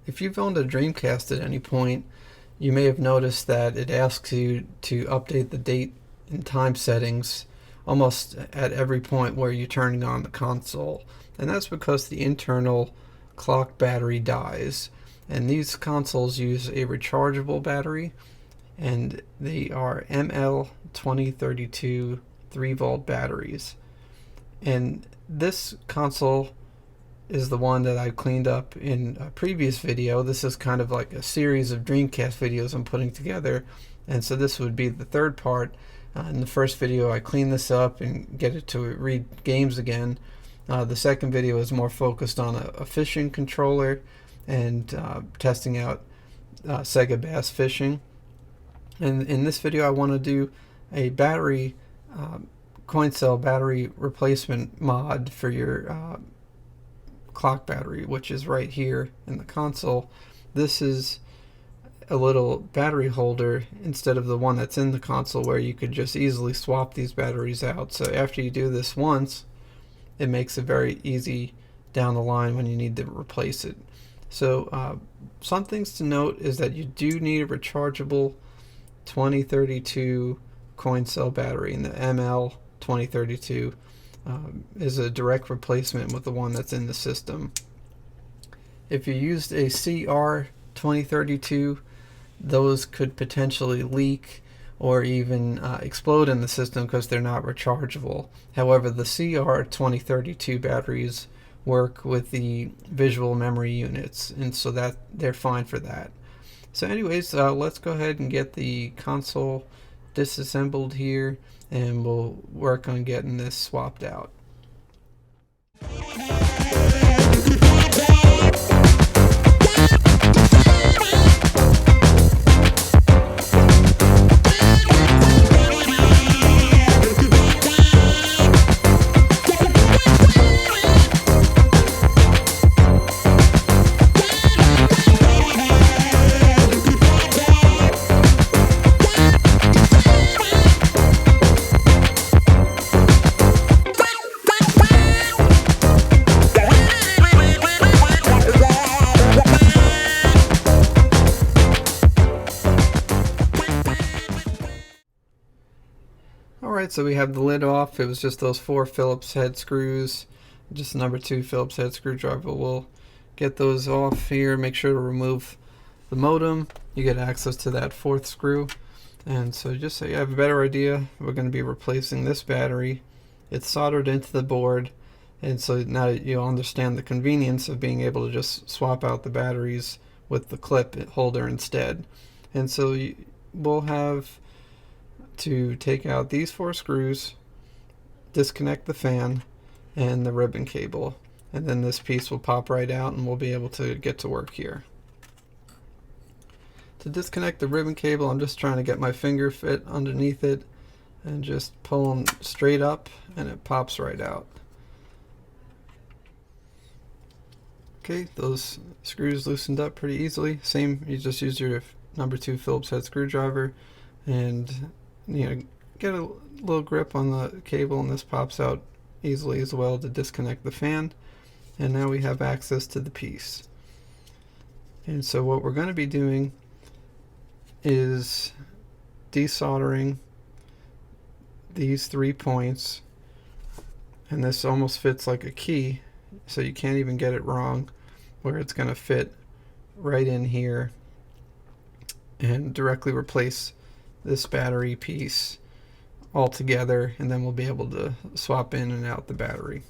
If you've owned a Dreamcast at any point, you may have noticed that it asks you to update the date and time settings almost at every point where you're turning on the console. And that's because the internal clock battery dies. And these consoles use a rechargeable battery, and they are ML2032 3-volt batteries. And this console is the one that I cleaned up in a previous video. This is kind of like a series of Dreamcast videos I'm putting together, and so this would be the third part. In the first video I cleaned this up and get it to read games again. The second video is more focused on a fishing controller and testing out Sega Bass Fishing. And in this video I want to do a battery coin cell battery replacement mod for your clock battery, which is right here in the console. This is a little battery holder instead of the one that's in the console, where you could just easily swap these batteries out. So after you do this once, it makes it very easy down the line when you need to replace it. So some things to note is that you do need a rechargeable 2032 coin cell battery, and the ML2032 is a direct replacement with the one that's in the system. If you used a CR2032, those could potentially leak or even explode in the system because they're not rechargeable. However, the CR2032 batteries work with the visual memory units, and so that they're fine for that. So anyways, let's go ahead and get the console disassembled here, and we'll work on getting this swapped out. Alright, so we have the lid off. It was just those 4 Phillips head screws, just number 2 Phillips head screwdriver. We'll get those off here. Make sure to remove the modem. You get access to that 4th screw. And so just so you have a better idea, we're going to be replacing this battery. It's soldered into the board, and so now you'll understand the convenience of being able to just swap out the batteries with the clip holder instead. And so we'll have to take out these 4 screws, disconnect the fan and the ribbon cable, and then this piece will pop right out and we'll be able to get to work here. To disconnect the ribbon cable, I'm just trying to get my finger fit underneath it and just pull them straight up, and it pops right out. Okay, those screws loosened up pretty easily. Same, you just use your number 2 Phillips head screwdriver and get a little grip on the cable, and this pops out easily as well to disconnect the fan. And now we have access to the piece. And so what we're going to be doing is desoldering these 3 points, and this almost fits like a key, so you can't even get it wrong, where it's going to fit right in here and directly replace this battery piece all together, and then we'll be able to swap in and out the battery.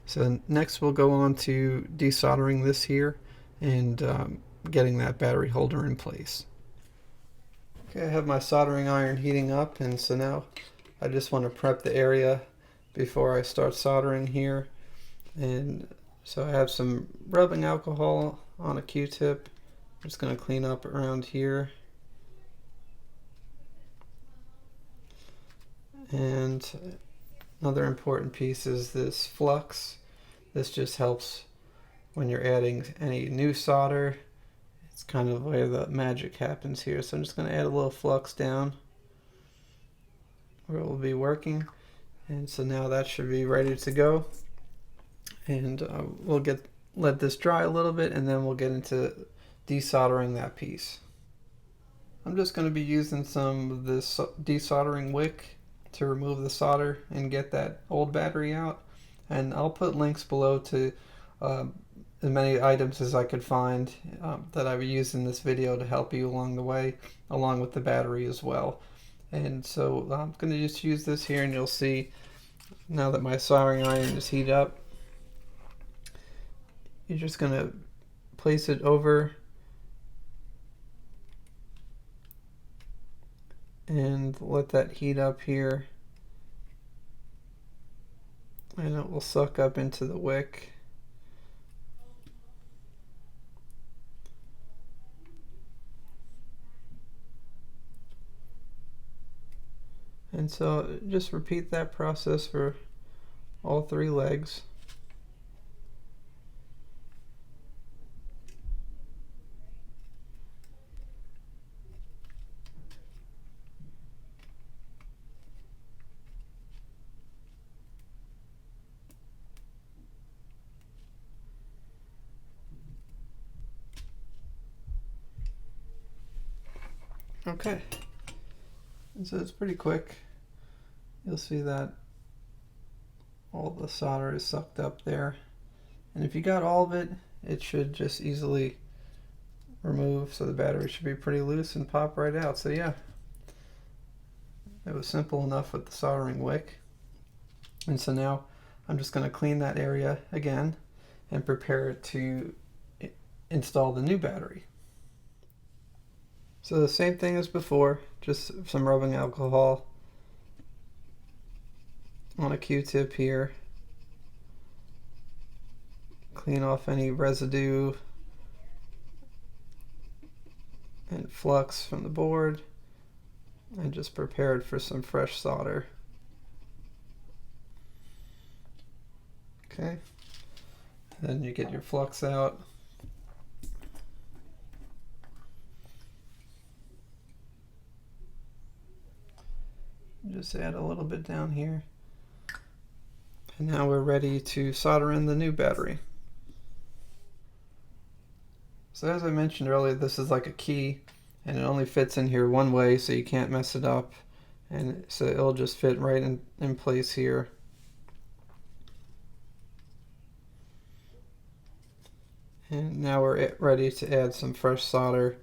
So next we'll go on to desoldering this here and getting that battery holder in place. Okay, I have my soldering iron heating up, and so now I just want to prep the area before I start soldering here. And so I have some rubbing alcohol on a Q-tip. I'm just going to clean up around here. And another important piece is this flux. This just helps when you're adding any new solder. It's kind of where the magic happens here. So I'm just going to add a little flux down where it will be working. And so now that should be ready to go. And we'll let this dry a little bit, and then we'll get into desoldering that piece. I'm just going to be using some of this desoldering wick to remove the solder and get that old battery out. And I'll put links below to as many items as I could find that I've used in this video to help you along the way, along with the battery as well. And so I'm going to just use this here, and you'll see now that my soldering iron is heated up, you're just going to place it over and let that heat up here, and it will suck up into the wick. And so just repeat that process for all 3 legs. Okay, and so it's pretty quick. You'll see that all the solder is sucked up there, and if you got all of it, it should just easily remove, so the battery should be pretty loose and pop right out. So yeah, it was simple enough with the soldering wick. And so now I'm just going to clean that area again and prepare it to install the new battery. So the same thing as before, just some rubbing alcohol on a Q-tip here. Clean off any residue and flux from the board, and just prepare it for some fresh solder. Okay, then you get your flux out. Just add a little bit down here. And now we're ready to solder in the new battery. So as I mentioned earlier, this is like a key, and it only fits in here one way, so you can't mess it up. And so it'll just fit right in place here. And now we're ready to add some fresh solder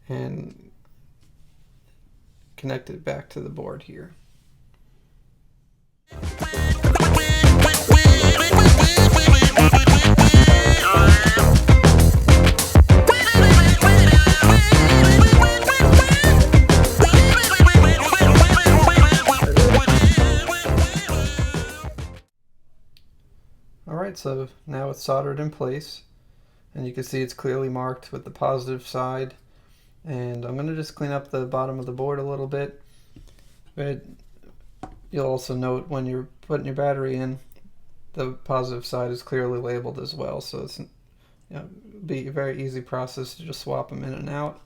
and connect it back to the board here. Alright, so now it's soldered in place, and you can see it's clearly marked with the positive side. And I'm going to just clean up the bottom of the board a little bit, but you'll also note when you're putting your battery in, the positive side is clearly labeled as well, so it's be a very easy process to just swap them in and out.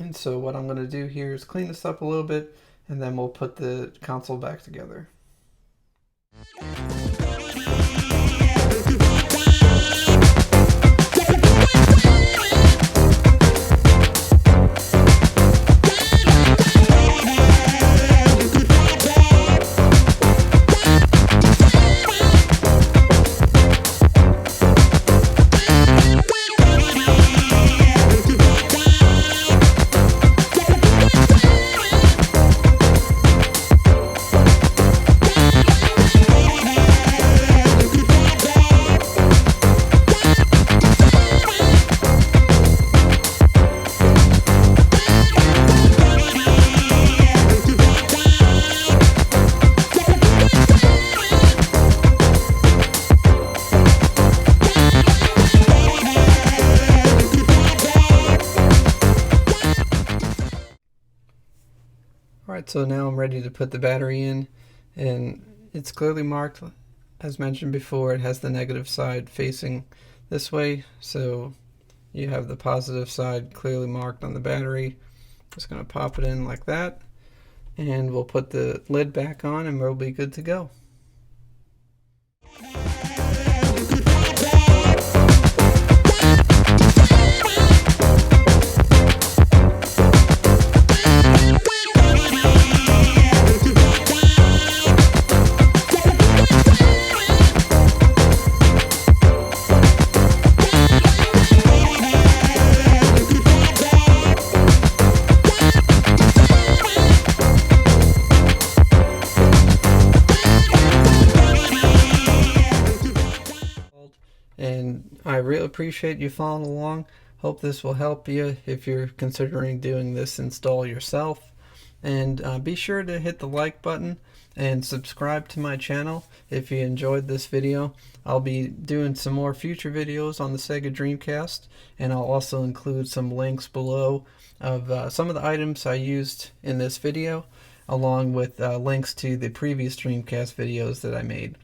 And so what I'm going to do here is clean this up a little bit, and then we'll put the console back together. Alright, so now I'm ready to put the battery in, and it's clearly marked. As mentioned before, it has the negative side facing this way, so you have the positive side clearly marked on the battery. Just going to pop it in like that, and we'll put the lid back on and we'll be good to go. And I really appreciate you following along. Hope this will help you if you're considering doing this install yourself. And be sure to hit the like button and subscribe to my channel if you enjoyed this video. I'll be doing some more future videos on the Sega Dreamcast, and I'll also include some links below of some of the items I used in this video, along with links to the previous Dreamcast videos that I made.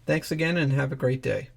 Thanks again and have a great day.